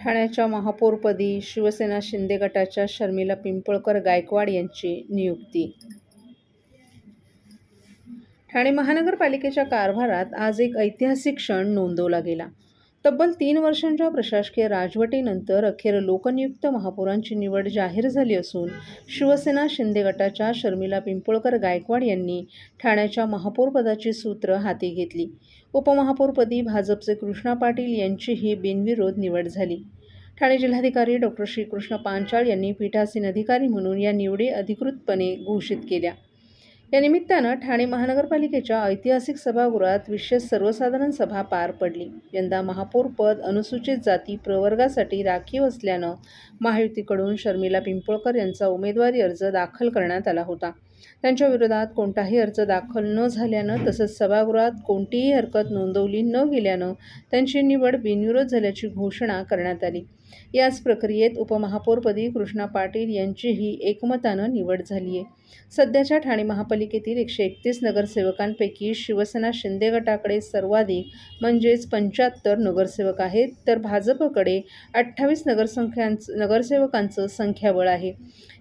ठाण्याच्या महापौरपदी शिवसेना शिंदे गटाच्या शर्मिला पिंपळकर गायकवाड यांची नियुक्ती। ठाणे महानगरपालिकेच्या कारभारात आज एक ऐतिहासिक क्षण नोंदवला गेला। तब्बल 3 वर्षांच्या प्रशासकीय राजवटीनंतर अखेर लोकनियुक्त महापौरांची निवड जाहीर झाली असून शिवसेना शिंदे गटाच्या शर्मिला पिंपळकर गायकवाड यांनी ठाण्याच्या महापौरपदाची सूत्र हाती घेतली। उपमहापौरपदी भाजपचे कृष्णा पाटील यांचीही बिनविरोध निवड झाली। ठाणे जिल्हाधिकारी डॉ. श्रीकृष्ण पांचाळ यांनी पीठासीन अधिकारी म्हणून या निवडी अधिकृतपणे घोषित केल्या। या निमित्तानं ठाणे महानगरपालिकेच्या ऐतिहासिक सभागृहात विशेष सर्वसाधारण सभा पार पडली। यंदा महापौरपद अनुसूचित जाती प्रवर्गासाठी राखीव असल्यानं महायुतीकडून शर्मिला पिंपळकर यांचा उमेदवारी अर्ज दाखल करण्यात आला होता। त्यांच्या विरोधात कोणताही अर्ज दाखल न झाल्यानं तसंच सभागृहात कोणतीही हरकत नोंदवली न गेल्यानं त्यांची निवड बिनविरोध झाल्याची घोषणा करण्यात आली। याच प्रक्रियेत उपमहापौरपदी कृष्णा पाटील यांचीही एकमतानं निवड झाली आहे। सध्याच्या ठाणे महापालिकेतील 131 नगरसेवकांपैकी शिवसेना शिंदे गटाकडे सर्वाधिक म्हणजेच 75 नगरसेवक आहेत, तर भाजपकडे 28 नगरसेवकांचं संख्याबळ आहे।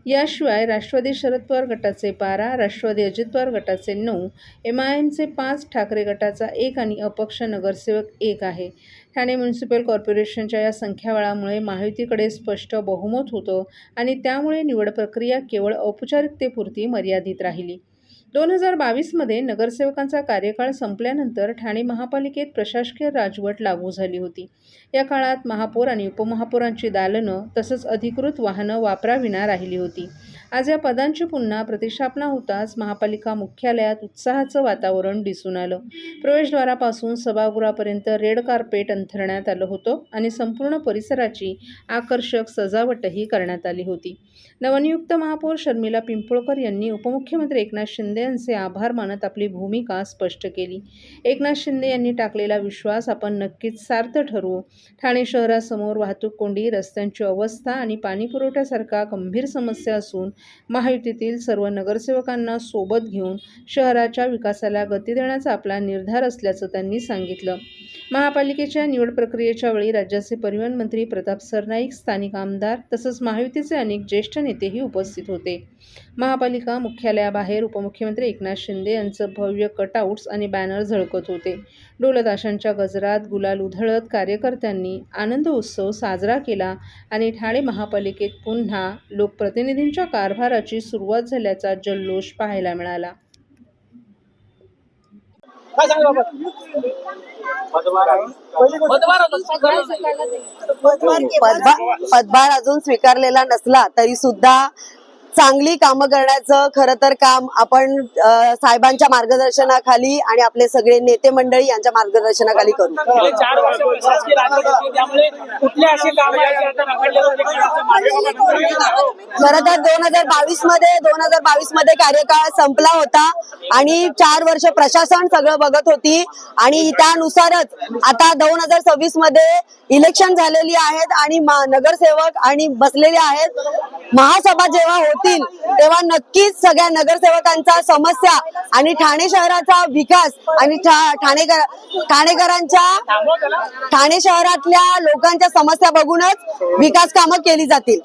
याशिवाय राष्ट्रवादी शरद पवार गटाचे 12, राष्ट्रवादी अजित पवार गटाचे 9, MIMचे 5, ठाकरे गटाचा 1 आणि अपक्ष नगरसेवक 1 आहे। ठाणे म्युनिसिपल कॉर्पोरेशनच्या या संख्याबळामुळे महायुतीकडे स्पष्ट बहुमत होतं आणि त्यामुळे निवड प्रक्रिया केवळ औपचारिकतेपुरती मर्यादित राहिली। 2022मध्ये नगरसेवकांचा कार्यकाळ संपल्यानंतर ठाणे महापालिकेत प्रशासकीय राजवट लागू झाली होती। या काळात महापौर आणि उपमहापौरांची दालनं तसंच अधिकृत वाहनं वापराविना राहिली होती। आज या पदांची पुन्हा प्रतिष्ठापना होताच महापालिका मुख्यालयात उत्साहाचं वातावरण दिसून आलं। प्रवेशद्वारापासून सभागृहापर्यंत रेड कार्पेट अंथरण्यात आलं होतं आणि संपूर्ण परिसराची आकर्षक सजावटही करण्यात आली होती। नवनियुक्त महापौर शर्मिला पिंपळकर यांनी उपमुख्यमंत्री एकनाथ शिंदे यांचे आभार मानत आपली भूमिका स्पष्ट केली। एकनाथ शिंदे यांनी टाकलेला विश्वास आपण नक्कीच सार्थ ठरवू। ठाणे शहरासमोर वाहतूक कोंडी, रस्त्यांची अवस्था आणि पाणीपुरवठ्यासारख्या गंभीर समस्या असून महायुतीतील सर्व नगरसेवकांना सोबत घेऊन शहराच्या विकासाला गती देण्याचा आपला निर्धार असल्याचं त्यांनी सांगितलं। महापालिकेच्या निवड प्रक्रियेच्या वेळी राज्याचे परिवहन मंत्री प्रताप सरनाईक, स्थानिक आमदार तसंच महायुतीचे अनेक ज्येष्ठ नेतेही उपस्थित होते। महापालिका मुख्यालयाबाहेर उपमुख्यमंत्री एकनाथ शिंदे यांचं भव्य कटआउट्स आणि बॅनर झळकत होते। ढोलताशांच्या गजरात गुलाल उधळत कार्यकर्त्यांनी आनंद उत्सव साजरा केला आणि ठाणे महापालिकेत पुन्हा लोकप्रतिनिधींच्या कारभाराची सुरुवात झाल्याचा जल्लोष पाहायला मिळाला। पदभार अजून स्वीकारलेला नसला तरी सुद्धा चांगली कामं करण्याचं खरं तर काम आपण साहेबांच्या मार्गदर्शनाखाली आणि आपले सगळे नेते मंडळी यांच्या मार्गदर्शनाखाली करू। खरं तर 2022 मध्ये कार्यकाळ संपला होता आणि 4 वर्ष प्रशासन सगळं बघत होती आणि त्यानुसारच आता 2026 मध्ये इलेक्शन झालेली आहेत आणि नगरसेवक आणि बसलेले आहेत। महासभा जेव्हा होतील तेव्हा नक्कीच सगळ्या नगरसेवकांचा समस्या आणि ठाणे शहराचा विकास आणि ठाणे शहरातल्या लोकांच्या समस्या बघूनच विकास कामं केली जातील।